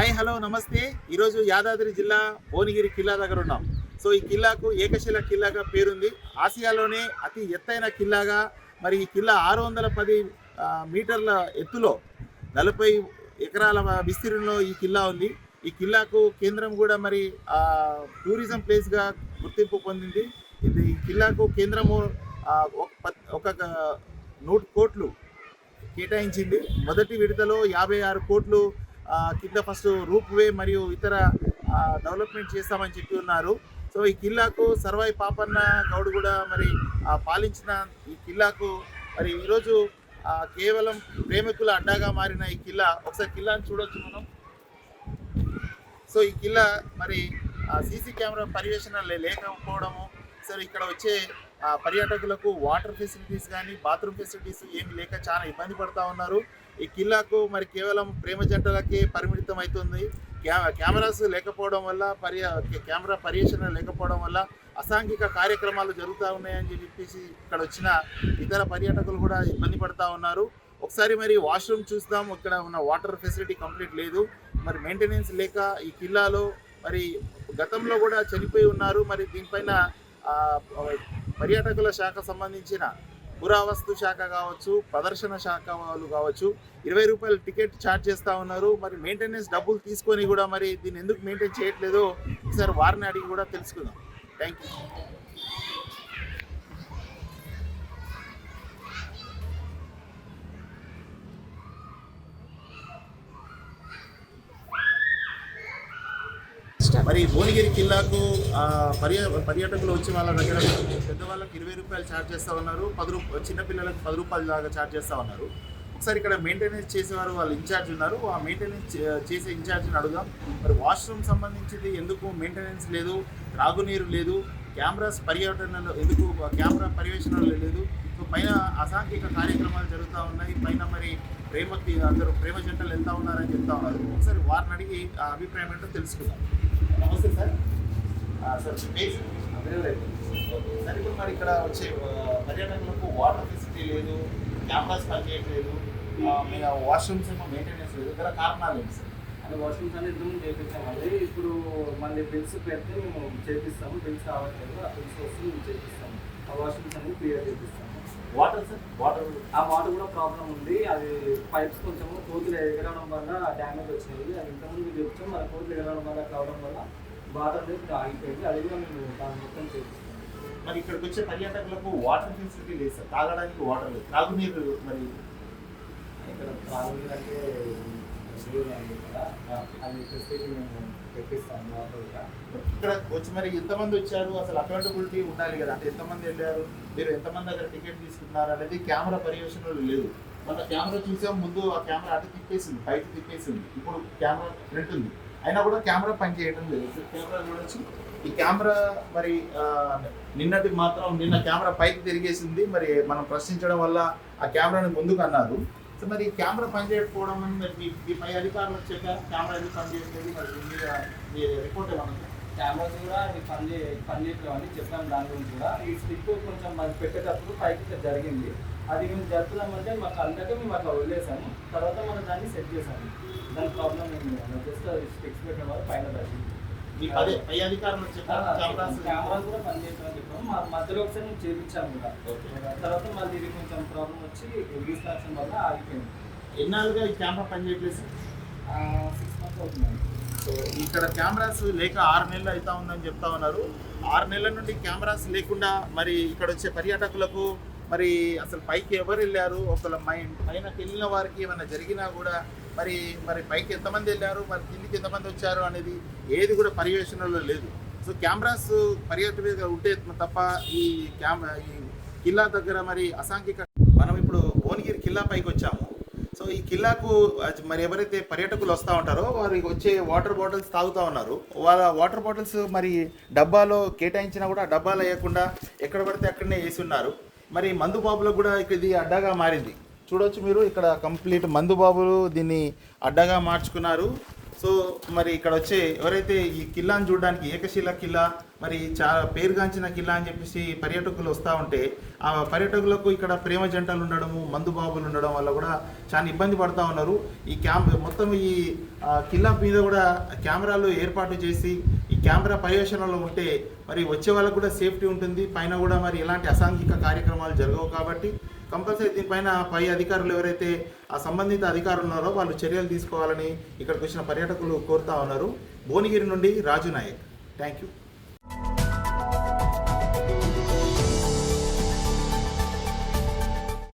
Hi hello నమస్తే. ఈరోజు యాదాద్రి జిల్లా భువనగిరి కిల్లా దగ్గర ఉన్నాం. సో ఈ కిల్లాకు ఏకశిల కిల్లాగా పేరుంది. ఆసియాలోనే అతి ఎత్తైన కిల్లాగా మరి ఈ కిల్లా 610 మీటర్ల ఎత్తులో 40 ఎకరాల విస్తీర్ణంలో ఈ కిల్లా ఉంది. ఈ కిల్లాకు కేంద్రం కూడా మరి టూరిజం ప్లేస్గా గుర్తింపు పొందింది. ఇది ఈ కిల్లాకు కేంద్రము ఒక 100 కోట్లు కేటాయించింది. మొదటి విడతలో 56 కోట్లు కింద ఫస్ట్ రూప్ వే మరియు ఇతర డెవలప్మెంట్ చేస్తామని చెప్పి ఉన్నారు. సో ఈ కిల్లాకు సర్వాయి పాపన్న గౌడ్ కూడా మరి పాలించిన ఈ కిల్లాకు మరి ఈరోజు కేవలం ప్రేమికుల అడ్డాగా మారిన ఈ కిల్లా, ఒకసారి కిల్లాని చూడొచ్చు మనం. సో ఈ కిల్లా మరి సీసీ కెమెరా పర్యవేక్షణ లేకపోవడము, సరే ఇక్కడ వచ్చే పర్యాటకులకు వాటర్ ఫెసిలిటీస్ కానీ బాత్రూమ్ ఫెసిలిటీస్ ఏమి లేక చాలా ఇబ్బంది పడుతూ ఉన్నారు. ఈ కిల్లాకు మరి కేవలం ప్రేమ జంటలకే పరిమితం అవుతుంది. కెమెరాస్ లేకపోవడం వల్ల కెమెరా పర్యవేక్షణ లేకపోవడం వల్ల అసాంఘిక కార్యక్రమాలు జరుగుతూ ఉన్నాయని చెప్పేసి ఇక్కడ వచ్చిన ఇతర పర్యాటకులు కూడా ఇబ్బంది పడుతూ ఉన్నారు. ఒకసారి మరి వాష్రూమ్ చూస్తాం. ఇక్కడ ఉన్న వాటర్ ఫెసిలిటీ కంప్లీట్ లేదు. మరి మెయింటెనెన్స్ లేక ఈ కిల్లాలో మరి గతంలో కూడా చనిపోయి ఉన్నారు. మరి దీనిపైన పర్యాటకుల శాఖ సంబంధించిన పురావస్తు శాఖ కావచ్చు, ప్రదర్శన శాఖ వాళ్ళు కావచ్చు 20 రూపాయలు టికెట్ ఛార్జ్ చేస్తూ ఉన్నారు. మరి మెయింటెనెన్స్ డబ్బులు తీసుకొని కూడా మరి దీన్ని ఎందుకు మెయింటైన్ చేయట్లేదో ఒకసారి వారిని అడిగి కూడా తెలుసుకుందాం. Thank you. మరి భువనగిరి కిల్లాకు పర్యాటకులు వచ్చి వాళ్ళ దగ్గర పెద్దవాళ్ళకి 20 రూపాయలు ఛార్జ్ చేస్తూ ఉన్నారు. చిన్నపిల్లలకు 10 రూపాయలు దాకా ఛార్జ్ చేస్తూ ఉన్నారు. ఒకసారి ఇక్కడ మెయింటెనెన్స్ చేసేవారు వాళ్ళు ఇన్ఛార్జ్ ఉన్నారు. ఆ మెయింటెనెన్స్ చేసే ఇన్ఛార్జ్ని అడుగుదాం. మరి వాష్రూమ్ సంబంధించింది ఎందుకు మెయింటెనెన్స్ లేదు, త్రాగునీరు లేదు, కెమెరాస్ పర్యటనలో ఎందుకు కెమెరా పర్యవేక్షణలో లేదు. సో పైన అసాంఘిక కార్యక్రమాలు జరుగుతూ ఉన్నాయి. పైన మరి అందరూ ప్రేమ జంటలు వెళ్తూ ఉన్నారని చెప్తా ఉన్నారు. ఒకసారి వారిని అడిగి ఆ అభిప్రాయం ఏంటో తెలుసుకుందాం. నమస్తే సార్. సార్ సార్ ఇప్పుడు మరి ఇక్కడ వచ్చే పర్యాటకులకు వాటర్ ఫెసిలిటీ లేదు, కెమెరాస్ పనిచేయట్లేదు, వాష్రూమ్స్ ఏమో మెయింటెనెన్స్ లేదు. ఇక్కడ కారణాలు ఏంటి సార్? అంటే వాష్రూమ్స్ అనేది ఇంతకుముందు చేయించామండి. ఇప్పుడు మళ్ళీ బిల్స్ పెడితే మేము చేపిస్తాము. బిల్స్ రావట్లేదు, ఆ బిల్స్ వస్తే మేము చేపిస్తాము. ఆ వాష్రూమ్స్ అనేది క్లియర్ చేపిస్తాము. వాటర్ సార్, వాటర్ కూడా ప్రాబ్లం ఉంది. అది పైప్స్ కొంచెము కోతులు ఎగరడం వల్ల డ్యామేజ్ వచ్చినాయి. అది ఇంతకుముందు మేము చెప్తాం. మన కోతులు ఎగరడం వల్ల కావడం వల్ల వాటర్ అనేది ఆగిపోయింది. అది కూడా మేము దాని మొత్తం చేపిస్తాం. మరి ఇక్కడికి వచ్చే పర్యాటకులకు వాటర్ ఫెసిలిటీ లేదు సార్, తాగడానికి వాటర్ లేదు, త్రాగునీరు మరి ఇక్కడ త్రాగునీరు అంటే అది ఫెసిలిటీ మేము తెప్పిస్తాము. ఇక్కడ వచ్చి మరి ఎంతమంది వచ్చారు, అసలు అకౌంటబిలిటీ ఉండాలి కదా. అంటే ఎంతమంది వెళ్ళారు, మీరు ఎంతమంది దగ్గర టికెట్ తీసుకున్నారు అనేది కెమెరా పర్యవేక్షణలో లేదు. మన కెమెరా చూసాం, ముందు ఆ కెమెరా అటు తిప్పేసింది, పైకి తిప్పేసింది. ఇప్పుడు కెమెరా ఫ్రంట్ ఉంది, అయినా కూడా కెమెరా పని చేయడం లేదు. కెమెరా చూడొచ్చు. ఈ కెమెరా మరి నిన్న కెమెరా పైకి తిరిగేసింది. మరి మనం ప్రశ్నించడం వల్ల ఆ కెమెరాని ముందుకు అన్నారు. సో మరి కెమెరా పనిచేయకపోవడం మరి మీ పై అధికారులకు చెప్పారు కెమెరా ఎందుకు పనిచేయట్లేదు, మరి మీ రిపోర్ట్ ఏమన్నా? కెమెరాస్ కూడా పనిచేయట్లేదు అని చెప్పాము. దాని గురించి కూడా ఈ స్టిక్ కొంచెం అది పెట్టేటప్పుడు పైకి జరిగింది. అది మేము జరుపుదామంటే మాకు అందరికీ మేము అట్లా వదిలేసాము. తర్వాత మనం దాన్ని సెట్ చేసాము. దాని ప్రాబ్లం ఏమి జస్ట్ స్టిక్స్ పెట్టడం వల్ల పైన జరిగింది. పై అధికారులకు చెప్పారు కెమెరాస్ కూడా పనిచేయట్లేదని చెప్పాము. మా మధ్యలో ఒకసారి మేము చేయించాము కూడా. తర్వాత మళ్ళీ ఇది కొంచెం ప్రాబ్లం వచ్చి రీస్ట్రాక్షన్ వల్ల ఆగిపోయింది. ఎన్నాళ్ళుగా ఈ కెమెరా పనిచేయట్లేదు సార్? 6 months అవుతుందండి. సో ఇక్కడ కెమెరాస్ లేక 6 నెలలు అవుతా ఉందని చెప్తా ఉన్నారు. 6 నెలల నుండి కెమెరాస్ లేకుండా మరి ఇక్కడ వచ్చే పర్యాటకులకు మరి అసలు పైకి ఎవరు వెళ్ళారు, ఒకవేళ పైనకి వెళ్ళిన వారికి ఏమైనా జరిగినా కూడా మరి పైకి ఎంతమంది వెళ్ళారు, మరి కిందికి ఎంతమంది వచ్చారు అనేది ఏది కూడా పర్యవేక్షణలో లేదు. సో కెమెరాస్ పర్యాటకులుగా ఉంటే తప్ప ఈ కిల్లా దగ్గర మరి అసాంఘిక. మనం ఇప్పుడు భువనగిరి కిల్లా పైకి వచ్చాము. సో ఈ కిల్లాకు మరి ఎవరైతే పర్యాటకులు వస్తూ ఉంటారో వారు వచ్చే వాటర్ బాటిల్స్ తాగుతూ ఉన్నారు. వాళ్ళ వాటర్ బాటిల్స్ మరి డబ్బాలో కేటాయించినా కూడా డబ్బాలు వేయకుండా ఎక్కడ పడితే అక్కడనే వేసి ఉన్నారు. మరి మందు బాబులకు కూడా ఇది అడ్డాగా మారింది. చూడవచ్చు మీరు, ఇక్కడ కంప్లీట్ మందు బాబులు దీన్ని అడ్డాగా మార్చుకున్నారు. సో మరి ఇక్కడ వచ్చే ఎవరైతే ఈ కిల్లాని చూడడానికి ఏకశిల కిల్లా మరి చాలా పేరుగాంచిన కిల్లా అని చెప్పేసి పర్యాటకులు వస్తూ ఉంటే ఆ పర్యాటకులకు ఇక్కడ ప్రేమ జంటలు ఉండడము మందుబాబులు ఉండడం వల్ల కూడా చాలా ఇబ్బంది పడుతూ ఉన్నారు. ఈ మొత్తం ఈ కిల్లా మీద కూడా కెమెరాలు ఏర్పాటు చేసి ఈ కెమెరా పర్యవేక్షణలో ఉంటే మరి వచ్చే వాళ్ళకు కూడా సేఫ్టీ ఉంటుంది. పైన కూడా మరి ఎలాంటి అసాంఘిక కార్యక్రమాలు జరగవు కాబట్టి కంపల్సరీ దీనిపైన పై అధికారులు ఎవరైతే ఆ సంబంధిత అధికారులు ఉన్నారో వాళ్ళు చర్యలు తీసుకోవాలని ఇక్కడికి వచ్చిన పర్యాటకులు కోరుతా ఉన్నారు. భువనగిరి నుండి రాజు నాయక్. Thank you.